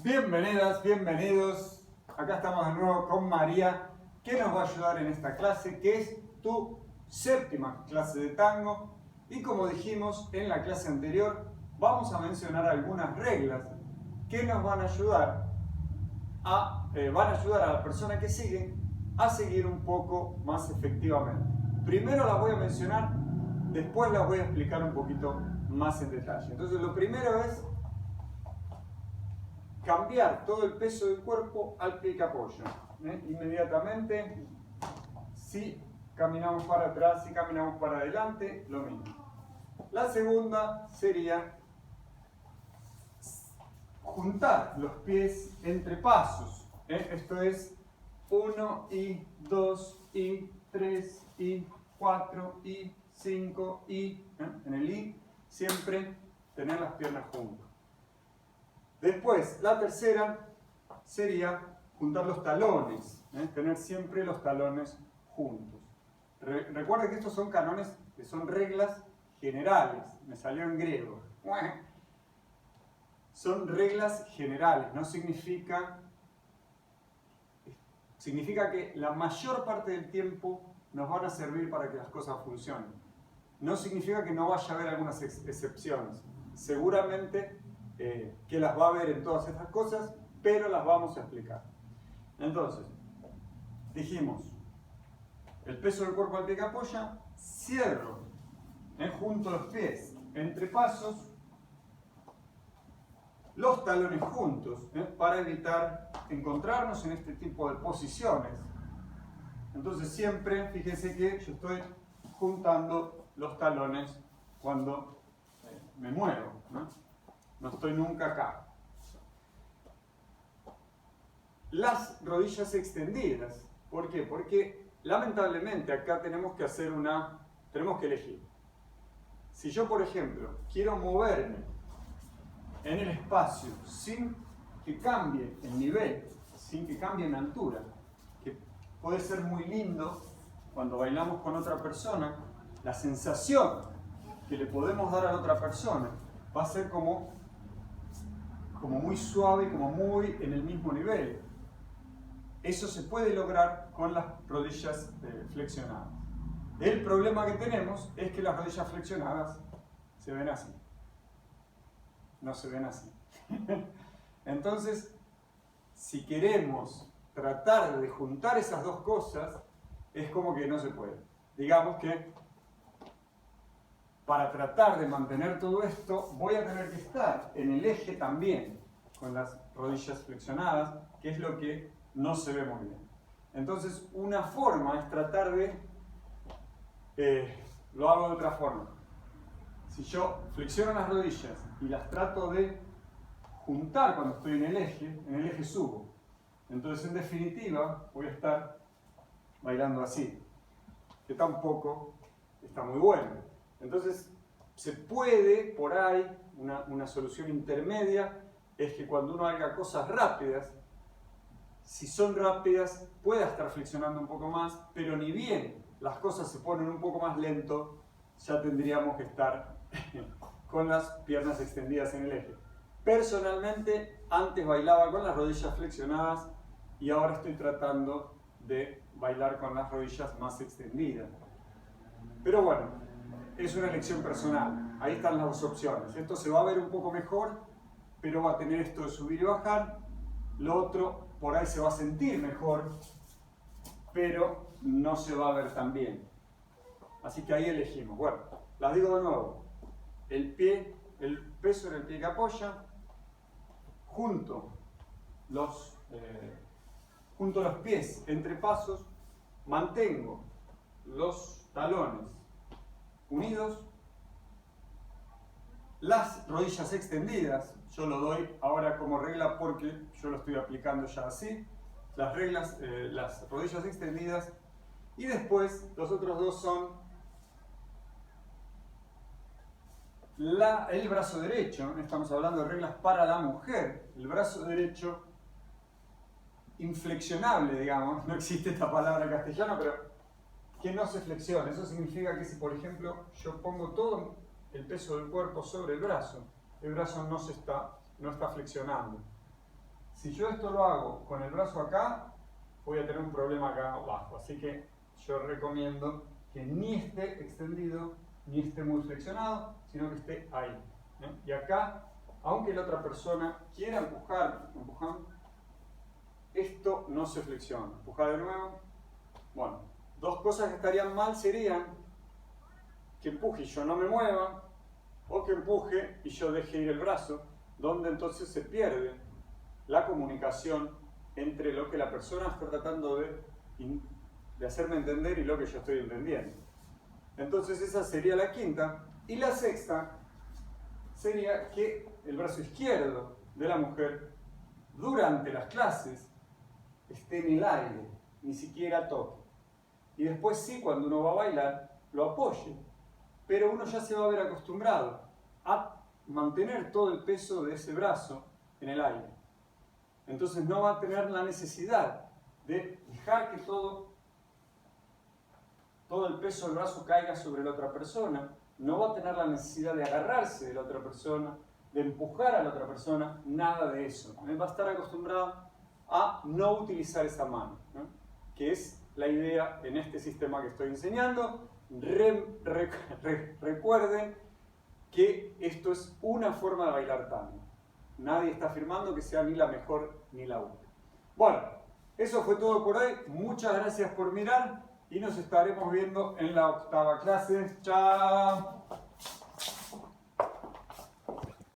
Bienvenidas, bienvenidos. Acá estamos de nuevo con María, que nos va a ayudar en esta clase, que es tu séptima clase de tango. Y como dijimos en la clase anterior, vamos a mencionar algunas reglas que nos van a ayudar a la persona que sigue a seguir un poco más efectivamente. Primero las voy a mencionar, después las voy a explicar un poquito más en detalle. Entonces lo primero es cambiar todo el peso del cuerpo al pie que apoya. Inmediatamente, si caminamos para atrás, si caminamos para adelante, lo mismo. La segunda sería juntar los pies entre pasos. Esto es 1 y 2 y 3 y 4 y 5 y en el I siempre tener las piernas juntas. Después, la tercera sería juntar los talones, tener siempre los talones juntos. Recuerda que estos son canones, que son reglas generales. Me salió en griego. Son reglas generales, no significa que la mayor parte del tiempo nos van a servir para que las cosas funcionen. No significa que no vaya a haber algunas excepciones. Seguramente que las va a haber en todas estas cosas, pero las vamos a explicar. Entonces, dijimos, el peso del cuerpo al pie que apoya, cierro, junto los pies, entre pasos, los talones juntos, para evitar encontrarnos en este tipo de posiciones. Entonces siempre, fíjense que yo estoy juntando los talones cuando me muevo, no estoy nunca acá. Las rodillas extendidas. ¿Por qué? Porque lamentablemente acá tenemos que elegir. Si yo, por ejemplo, quiero moverme en el espacio sin que cambie el nivel, sin que cambie en altura, que puede ser muy lindo cuando bailamos con otra persona, la sensación que le podemos dar a la otra persona va a ser como muy suave, como muy en el mismo nivel. Eso se puede lograr con las rodillas flexionadas. El problema que tenemos es que las rodillas flexionadas se ven así. No se ven así. Entonces, si queremos tratar de juntar esas dos cosas, es como que no se puede. Digamos que para tratar de mantener todo esto, voy a tener que estar en el eje también, con las rodillas flexionadas, que es lo que no se ve muy bien. Entonces, una forma es tratar de... lo hago de otra forma. Si yo flexiono las rodillas y las trato de juntar cuando estoy en el eje subo. Entonces, en definitiva, voy a estar bailando así, que tampoco está muy bueno. Entonces, se puede, por ahí, una solución intermedia, es que cuando uno haga cosas rápidas, si son rápidas, pueda estar flexionando un poco más, pero ni bien las cosas se ponen un poco más lento, ya tendríamos que estar con las piernas extendidas en el eje. Personalmente, antes bailaba con las rodillas flexionadas y ahora estoy tratando de bailar con las rodillas más extendidas. Pero bueno, es una elección personal. Ahí están las dos opciones. Esto se va a ver un poco mejor, pero va a tener esto de subir y bajar. Lo otro, por ahí se va a sentir mejor, pero no se va a ver tan bien. Así que ahí elegimos. Bueno, las digo de nuevo. El peso en el pie que apoya, junto los pies entre pasos, mantengo los talones unidos, las rodillas extendidas, yo lo doy ahora como regla porque yo lo estoy aplicando ya así, las rodillas extendidas, y después los otros dos son el brazo derecho. Estamos hablando de reglas para la mujer. El brazo derecho inflexionable, digamos, no existe esta palabra en castellano, pero que no se flexiona. Eso significa que si, por ejemplo, yo pongo todo el peso del cuerpo sobre el brazo no está flexionando. Si yo esto lo hago con el brazo acá, voy a tener un problema acá abajo. Así que yo recomiendo que ni esté extendido, ni esté muy flexionado, sino que esté ahí. Y acá, aunque la otra persona quiera empujar, esto no se flexiona. Empujar de nuevo. Bueno, dos cosas que estarían mal serían que empuje y yo no me mueva, o que empuje y yo deje ir el brazo, donde entonces se pierde la comunicación entre lo que la persona está tratando de hacerme entender y lo que yo estoy entendiendo. Entonces esa sería la quinta. Y la sexta sería que el brazo izquierdo de la mujer durante las clases esté en el aire, ni siquiera toque. Y después sí, cuando uno va a bailar, lo apoye. Pero uno ya se va a ver acostumbrado a mantener todo el peso de ese brazo en el aire. Entonces no va a tener la necesidad de dejar que todo el peso del brazo caiga sobre la otra persona. No va a tener la necesidad de agarrarse de la otra persona, de empujar a la otra persona, nada de eso. Va a estar acostumbrado a no utilizar esa mano, ¿no? Que es la idea en este sistema que estoy enseñando. Recuerden que esto es una forma de bailar tango. Nadie está afirmando que sea ni la mejor ni la única. Bueno, eso fue todo por hoy. Muchas gracias por mirar y nos estaremos viendo en la octava clase. ¡Chao!